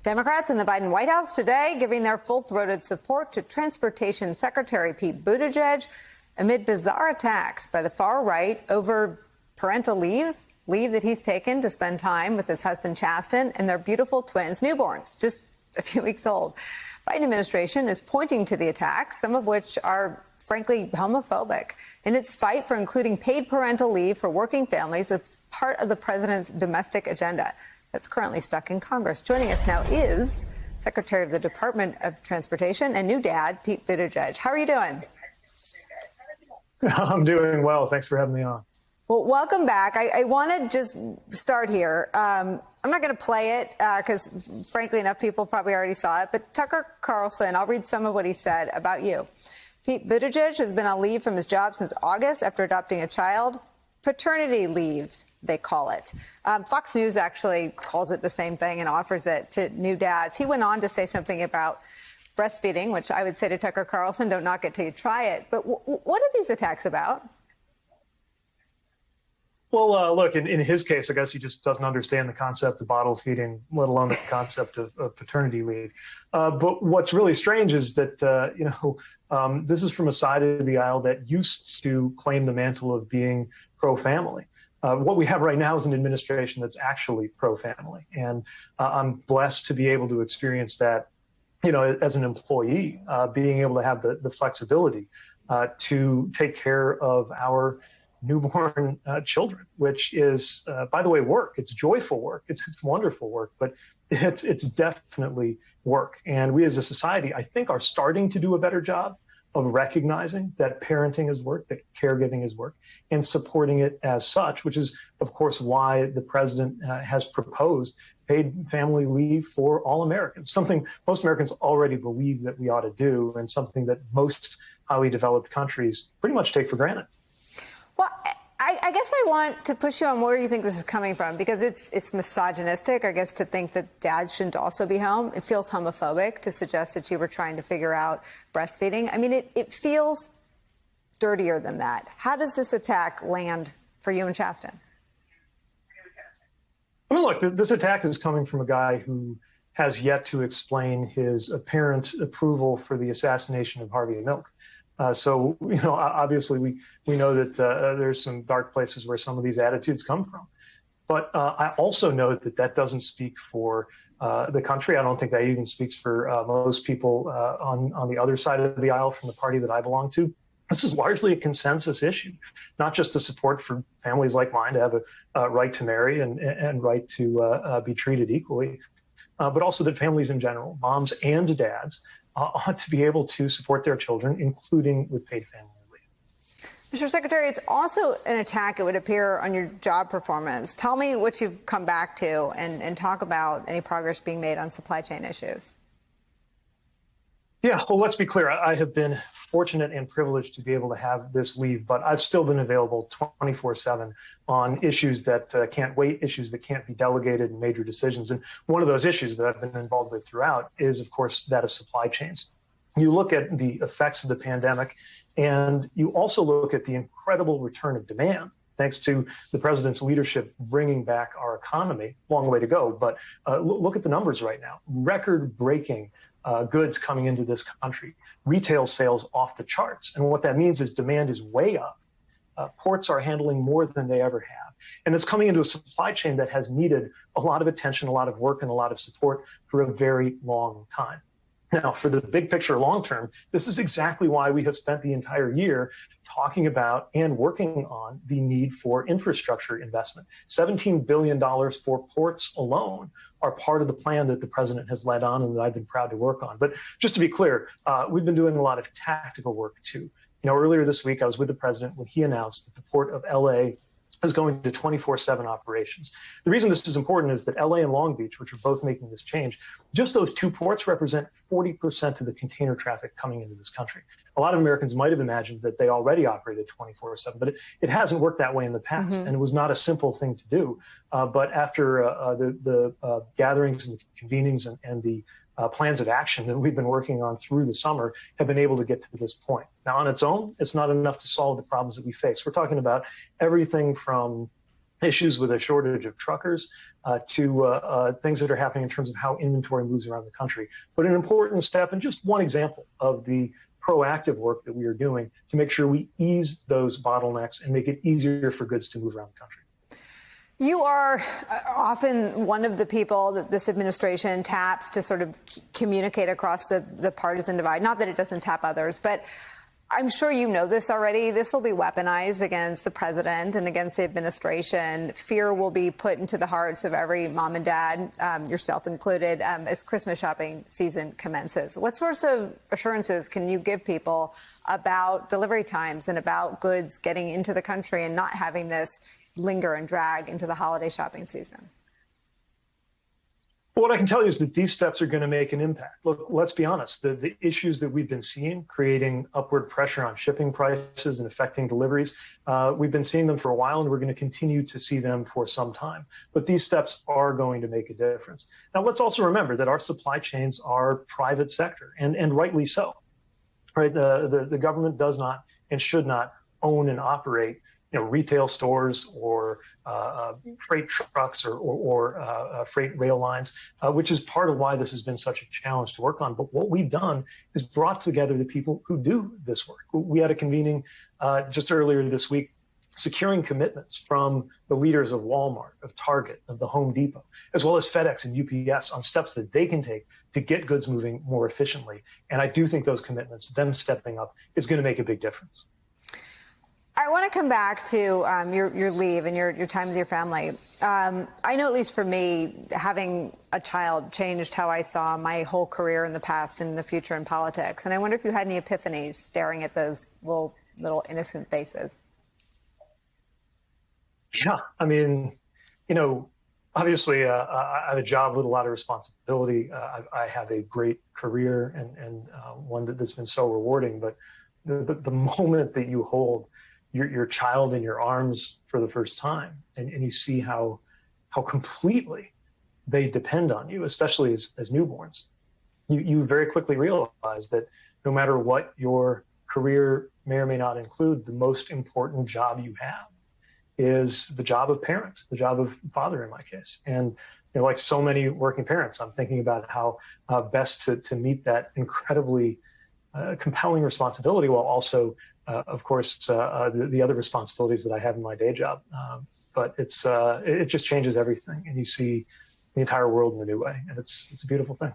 Democrats in the Biden White House today giving their full-throated support to Transportation Secretary Pete Buttigieg amid bizarre attacks by the far right over parental leave that he's taken to spend time with his husband Chasten and their beautiful twins newborns, just a few weeks old. Biden administration is pointing to the attacks, some of which are frankly homophobic, in its fight for including paid parental leave for working families as part of the president's domestic agenda that's currently stuck in Congress. Joining us now is Secretary of the Department of Transportation and new dad, Pete Buttigieg. How are you doing? I'm doing well. Thanks for having me on. Well, welcome back. I want to just start here. I'm not going to play it because, frankly enough, people probably already saw it. But Tucker Carlson, I'll read some of what he said about you. Pete Buttigieg has been on leave from his job since August after adopting a child. Paternity leave, they call it. Fox News actually calls it the same thing and offers it to new dads. He went on to say something about breastfeeding, which I would say to Tucker Carlson, don't knock it till you try it. But what are these attacks about? Well, look, in his case, I guess he just doesn't understand the concept of bottle feeding, let alone the concept of paternity leave. But what's really strange is that, this is from a side of the aisle that used to claim the mantle of being pro-family. What we have right now is an administration that's actually pro-family. And I'm blessed to be able to experience that, as an employee, being able to have the flexibility to take care of our newborn children, which is, by the way, work. It's joyful work. It's wonderful work, but it's definitely work. And we as a society, I think, are starting to do a better job of recognizing that parenting is work, that caregiving is work, and supporting it as such, which is, of course, why the president has proposed paid family leave for all Americans, something most Americans already believe that we ought to do, and something that most highly developed countries pretty much take for granted. Well, I guess I want to push you on where you think this is coming from, because it's misogynistic, I guess, to think that dads shouldn't also be home. It feels homophobic to suggest that you were trying to figure out breastfeeding. I mean, it feels dirtier than that. How does this attack land for you and Chasten? I mean, look, this attack is coming from a guy who has yet to explain his apparent approval for the assassination of Harvey Milk. So, obviously we know that there's some dark places where some of these attitudes come from. But I also know that doesn't speak for the country. I don't think that even speaks for most people on the other side of the aisle from the party that I belong to. This is largely a consensus issue, not just the support for families like mine to have a right to marry and right to be treated equally, but also that families in general, moms and dads, ought to be able to support their children, including with paid family leave. Mr. Secretary, it's also an attack, it would appear, on your job performance. Tell me what you've come back to and talk about any progress being made on supply chain issues. Yeah, well, let's be clear. I have been fortunate and privileged to be able to have this leave, but I've still been available 24/7 on issues that can't wait, issues that can't be delegated, and major decisions. And one of those issues that I've been involved with throughout is, of course, that of supply chains. You look at the effects of the pandemic, and you also look at the incredible return of demand, thanks to the president's leadership bringing back our economy. Long way to go, but look at the numbers right now. Record-breaking goods coming into this country, retail sales off the charts. And what that means is demand is way up. Ports are handling more than they ever have. And it's coming into a supply chain that has needed a lot of attention, a lot of work, and a lot of support for a very long time. Now, for the big picture long term, this is exactly why we have spent the entire year talking about and working on the need for infrastructure investment. $17 billion for ports alone are part of the plan that the president has led on and that I've been proud to work on. But just to be clear, we've been doing a lot of tactical work too. Earlier this week, I was with the president when he announced that the port of LA is going to 24/7 operations. The reason this is important is that LA and Long Beach, which are both making this change, just those two ports represent 40% of the container traffic coming into this country. A lot of Americans might have imagined that they already operated 24/7, but it hasn't worked that way in the past, and it was not a simple thing to do. But after the gatherings and the convenings and the plans of action that we've been working on through the summer have been able to get to this point. Now, on its own, it's not enough to solve the problems that we face. We're talking about everything from issues with a shortage of truckers, to things that are happening in terms of how inventory moves around the country. But an important step and just one example of the proactive work that we are doing to make sure we ease those bottlenecks and make it easier for goods to move around the country. You are often one of the people that this administration taps to sort of communicate across the partisan divide. Not that it doesn't tap others, but I'm sure you know this already. This will be weaponized against the president and against the administration. Fear will be put into the hearts of every mom and dad, yourself included, as Christmas shopping season commences. What sorts of assurances can you give people about delivery times and about goods getting into the country and not having this linger and drag into the holiday shopping season? What I can tell you is that these steps are going to make an impact. Look, let's be honest. The issues that we've been seeing, creating upward pressure on shipping prices and affecting deliveries, we've been seeing them for a while, and we're going to continue to see them for some time. But these steps are going to make a difference. Now, let's also remember that our supply chains are private sector, and rightly so. Right? The government does not and should not own and operate retail stores or freight trucks or freight rail lines, which is part of why this has been such a challenge to work on. But what we've done is brought together the people who do this work. We had a convening just earlier this week, securing commitments from the leaders of Walmart, of Target, of the Home Depot, as well as FedEx and UPS on steps that they can take to get goods moving more efficiently. And I do think those commitments, them stepping up, is going to make a big difference. I want to come back to your leave and your time with your family. I know, at least for me, having a child changed how I saw my whole career in the past and in the future in politics. And I wonder if you had any epiphanies staring at those little innocent faces. Yeah, I mean, obviously I have a job with a lot of responsibility. I have a great career and one that's been so rewarding. But the moment that you hold your child in your arms for the first time, and you see how completely they depend on you, especially as newborns, you very quickly realize that no matter what your career may or may not include, the most important job you have is the job of parent, the job of father in my case. And like so many working parents, I'm thinking about how best to meet that incredibly compelling responsibility, while also of course, the other responsibilities that I have in my day job. But it just changes everything, and you see the entire world in a new way, and it's a beautiful thing.